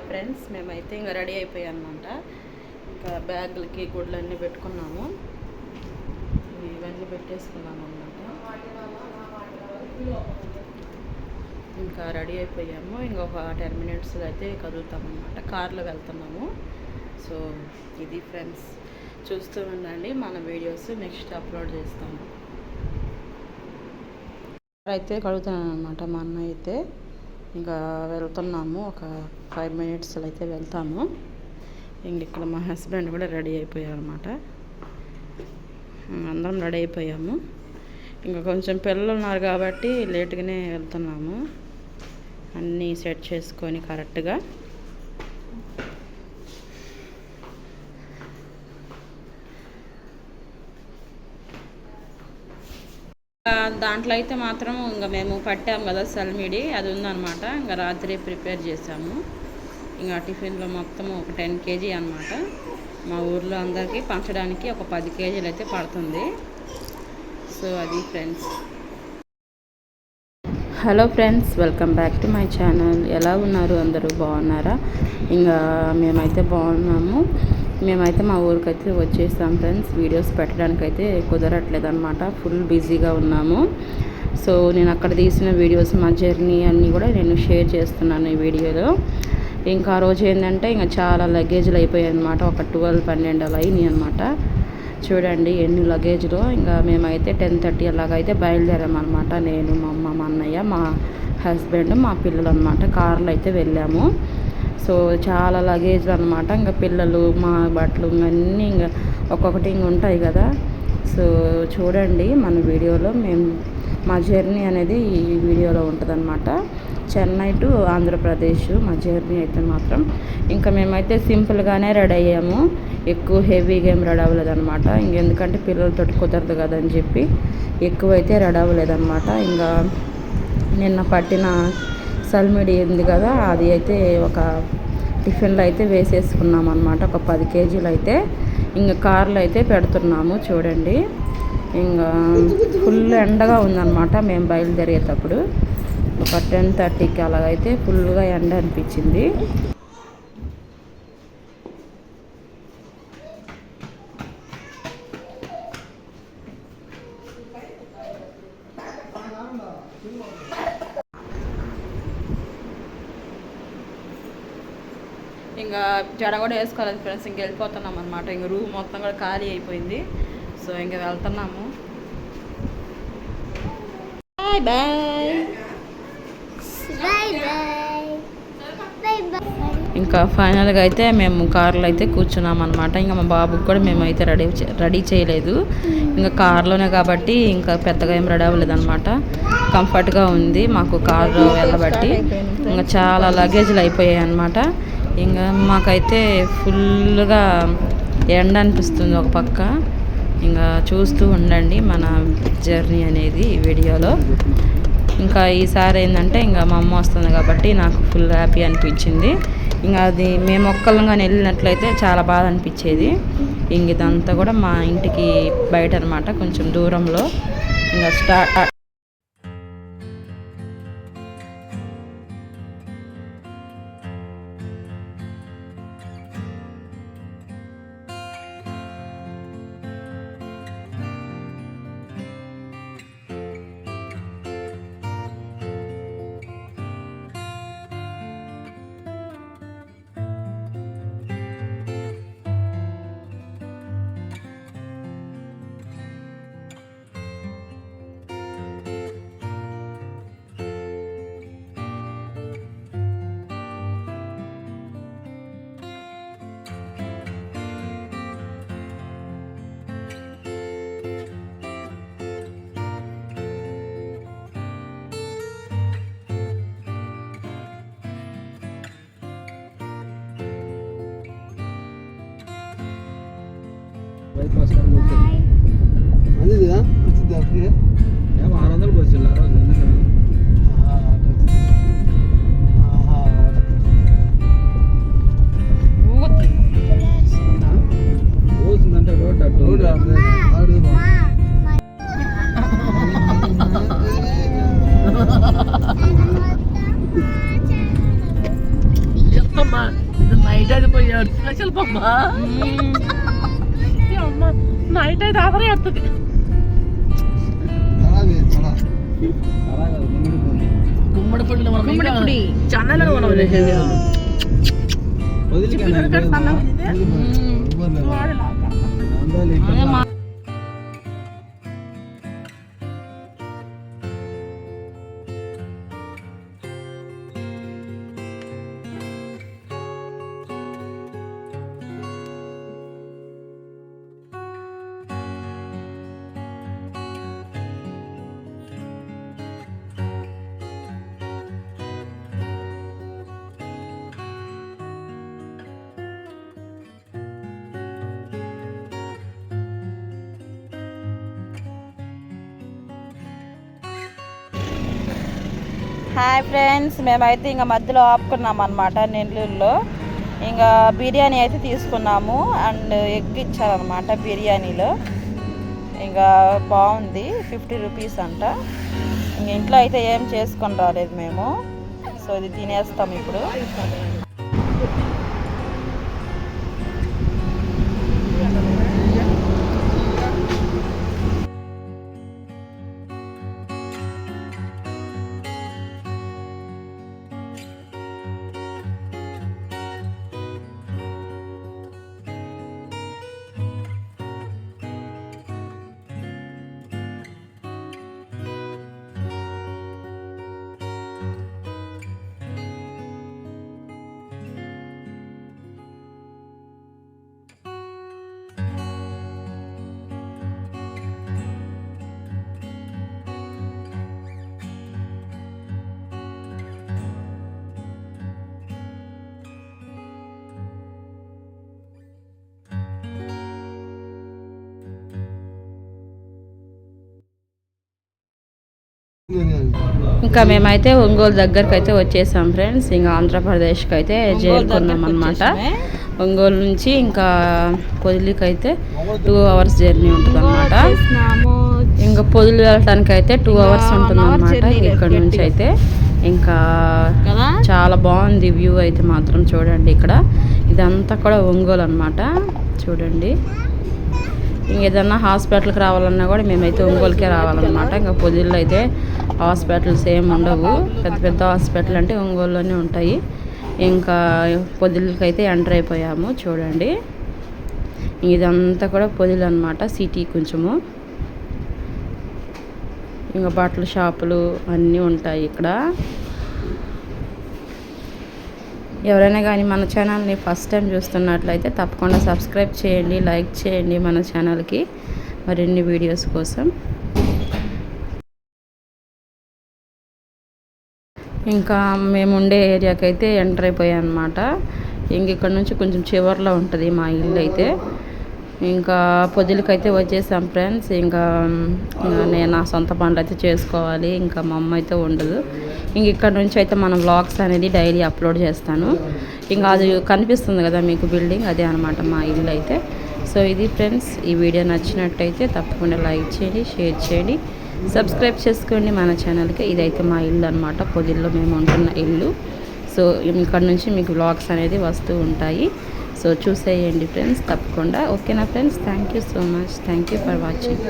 Friends, మేమైతే ఇంకా ready అయిపోయాం అనమాట. ఇంకా బ్యాగులకి గుడ్లన్నీ పెట్టుకున్నాము, ఇవన్నీ పెట్టేసుకున్నాము అనమాట. ఇంకా రెడీ అయిపోయాము. ఇంకొక 10 మినిట్స్లో అయితే కదులుతామన్నమాట. కార్లో వెళ్తున్నాము. సో ఇది ఫ్రెండ్స్, చూస్తూ ఉండండి మన వీడియోస్, నెక్స్ట్ అప్లోడ్ చేస్తాము. అయితే కడుగుతాను అనమాట. మా అన్న అయితే ఇంకా వెళ్తున్నాము. ఒక 5 మినిట్స్లో అయితే వెళ్తాము. ఇంక ఇక్కడ మా హస్బెండ్ కూడా రెడీ అయిపోయారు అనమాట. అందరం రెడీ అయిపోయాము. ఇంకా కొంచెం పిల్లలు ఉన్నారు కాబట్టి లేట్గానే వెళ్తున్నాము, అన్నీ సెట్ చేసుకొని కరెక్ట్గా. దాంట్లో అయితే మాత్రం ఇంకా మేము పట్టాము కదా సల్మిడి, అది ఉందన్నమాట. ఇంకా రాత్రి ప్రిపేర్ చేసాము. ఇంకా టిఫిన్లో మొత్తం ఒక 10 kg అనమాట. మా ఊర్లో అందరికీ పంచడానికి ఒక 10 kgలు అయితే పడుతుంది. సో అది friends. Hello friends, welcome back to my channel. ఎలా ఉన్నారు అందరూ? బాగున్నారా? ఇంకా మేమైతే బాగున్నాము. మేమైతే మా ఊరికైతే వచ్చేసాం ఫ్రెండ్స్. వీడియోస్ పెట్టడానికైతే కుదరట్లేదు అనమాట, ఫుల్ బిజీగా ఉన్నాము. సో నేను అక్కడ తీసిన వీడియోస్, మా జర్నీ అన్నీ కూడా నేను షేర్ చేస్తున్నాను ఈ వీడియోలో. ఇంకా ఆ రోజు ఏంటంటే ఇంకా చాలా లగేజ్లు అయిపోయాయి అనమాట. ఒక 12-12 అలా అయినాయి అనమాట. చూడండి ఎన్ని లగేజ్లో. ఇంకా మేమైతే 10:30 అలాగైతే బయలుదేరామన్నమాట. నేను, మా అమ్మ, మా అన్నయ్య, మా హస్బెండ్, మా పిల్లలు అనమాట. కార్లో అయితే వెళ్ళాము. సో చాలా లగేజ్లు అనమాట. ఇంకా పిల్లలు, మా బట్టలు అన్నీ ఇంకా ఒక్కొక్కటి ఇంక ఉంటాయి కదా. సో చూడండి మన వీడియోలో మా జర్నీ అనేది ఈ వీడియోలో ఉంటుంది. చెన్నై టు ఆంధ్రప్రదేశ్ మా జర్నీ అయితే మాత్రం. ఇంకా మేమైతే సింపుల్గానే రెడీ అయ్యాము, ఎక్కువ హెవీగా ఏం రెడీ అవ్వలేదన్నమాట. ఇంకెందుకంటే పిల్లలతో కుదరదు కదని చెప్పి ఎక్కువైతే రెడీ అవ్వలేదన్నమాట. ఇంకా నిన్న పట్టిన సల్మిడి ఉంది కదా, అది అయితే ఒక టిఫిన్లో అయితే వేసేసుకున్నాం అనమాట. ఒక 10 kgలు అయితే ఇంకా కార్లో అయితే పెడుతున్నాము. చూడండి ఇంకా ఫుల్ ఎండగా ఉందన్నమాట. మేము బయలుదేరేటప్పుడు ఒక 10:30కి అలాగైతే ఫుల్గా ఎండ అనిపించింది. ఇంకా జడ కూడా వేసుకోలేదు ఫ్రెండ్స్. ఇంక వెళ్ళిపోతున్నాం అనమాట. ఇంక రూమ్ మొత్తం కూడా ఖాళీ అయిపోయింది. సో ఇంక వెళ్తున్నాము. Bye bye. ఇంకా ఫైనల్గా అయితే మేము కార్లో అయితే కూర్చున్నాం అనమాట. ఇంకా మా బాబుకి కూడా మేమైతే రెడీ చేయలేదు. ఇంకా కార్లోనే కాబట్టి ఇంకా పెద్దగా ఏం రెడీ అవ్వలేదు అనమాట. కంఫర్ట్గా ఉంది మాకు కార్లో వెళ్ళబట్టి. ఇంకా చాలా లగేజ్లు అయిపోయాయి అనమాట. ఇంకా మాకైతే ఫుల్గా ఎండ అనిపిస్తుంది ఒక పక్క. ఇంకా చూస్తూ ఉండండి మన జర్నీ అనేది ఈ వీడియోలో. ఇంకా ఈసారి ఏంటంటే ఇంకా మా అమ్మ వస్తుంది కాబట్టి నాకు ఫుల్ హ్యాపీ అనిపించింది. ఇంకా అది మేము ఒక్కళ్ళంగానే వెళ్ళినట్లయితే చాలా బాధ అనిపించేది. ఇంక ఇదంతా కూడా మా ఇంటికి బయట అనమాట, కొంచెం దూరంలో. ఇంకా స్టార్ట్ నైట్ అయితే పోయాడు శిల్పమ్మ నైట్ అయితే ఆదరే వస్తుంది గుమ్మడి పొడి గుమ్మడి పొడి చాలా హాయ్ ఫ్రెండ్స్, మేమైతే ఇంకా మధ్యలో ఆపుకున్నాం అనమాట నెల్లూరులో. ఇంకా బిర్యానీ అయితే తీసుకున్నాము అండ్ ఎగ్ ఇచ్చారనమాట బిర్యానీలో. ఇంకా బాగుంది, 50 రూపీస్ అంట. ఇంక ఇంట్లో అయితే ఏం చేసుకొని రాలేదు మేము, సో ఇది తినేస్తాం ఇప్పుడు. ఇంకా మేమైతే ఒంగోలు దగ్గరకు అయితే వచ్చేసాం ఫ్రెండ్స్. ఇంకా ఆంధ్రప్రదేశ్కి అయితే చేరుకున్నాం అనమాట. ఒంగోలు నుంచి ఇంకా పొదిలికి అయితే 2 hours జర్నీ ఉంటుంది అనమాట. ఇంకా పొదిలి వెళ్ళటానికి అయితే 2 hours ఉంటుంది అనమాట ఇక్కడ నుంచి అయితే. ఇంకా చాలా బాగుంది వ్యూ అయితే మాత్రం. చూడండి ఇక్కడ ఇదంతా కూడా ఒంగోలు అనమాట. చూడండి, ఇంకేదన్నా హాస్పిటల్కి రావాలన్నా కూడా మేమైతే ఒంగోలుకే రావాలన్నమాట. ఇంకా పొదిల్లో అయితే హాస్పిటల్స్ ఏమి ఉండవు. పెద్ద పెద్ద హాస్పిటల్ అంటే ఒంగోలులోనే ఉంటాయి. ఇంకా పొదిల్కి అయితే ఎంటర్ అయిపోయాము. చూడండి, ఇదంతా కూడా పొదిలు అనమాట, సిటీ కొంచెము. ఇంకా బట్టల షాపులు అన్నీ ఉంటాయి ఇక్కడ. ఎవరైనా కానీ మన ఛానల్ని ఫస్ట్ టైం చూస్తున్నట్లయితే తప్పకుండా సబ్స్క్రైబ్ చేయండి, లైక్ చేయండి మన ఛానల్కి మరిన్ని వీడియోస్ కోసం. ఇంకా మేము ఉండే ఏరియాకి అయితే ఎంటర్ అయిపోయాం అనమాట. ఇంక ఇక్కడ నుంచి కొంచెం చివర్లో ఉంటుంది మా ఇల్లు అయితే. ఇంకా పొద్దులకైతే వచ్చేసాం ఫ్రెండ్స్. ఇంకా నేను నా సొంత పనులు అయితే చేసుకోవాలి, ఇంకా మా అమ్మ అయితే ఉండదు. ఇంక ఇక్కడ నుంచి అయితే మనం వ్లాగ్స్ అనేది డైలీ అప్లోడ్ చేస్తాను. ఇంకా అది కనిపిస్తుంది కదా మీకు బిల్డింగ్, అదే అనమాట మా ఇల్లు అయితే. సో ఇది ఫ్రెండ్స్, ఈ వీడియో నచ్చినట్టయితే తప్పకుండా లైక్ చేయండి, షేర్ చేయండి, సబ్స్క్రైబ్ చేసుకోండి మన ఛానల్కి. ఇదైతే మా ఇల్లు అనమాట, పొదిల్లో మేము ఉంటున్న ఇల్లు. సో ఇక్కడ నుంచి మీకు వ్లాగ్స్ అనేది వస్తూ ఉంటాయి. సో చూసేయండి ఫ్రెండ్స్ తప్పకుండా. ఓకేనా friends, thank you so much, thank you for watching.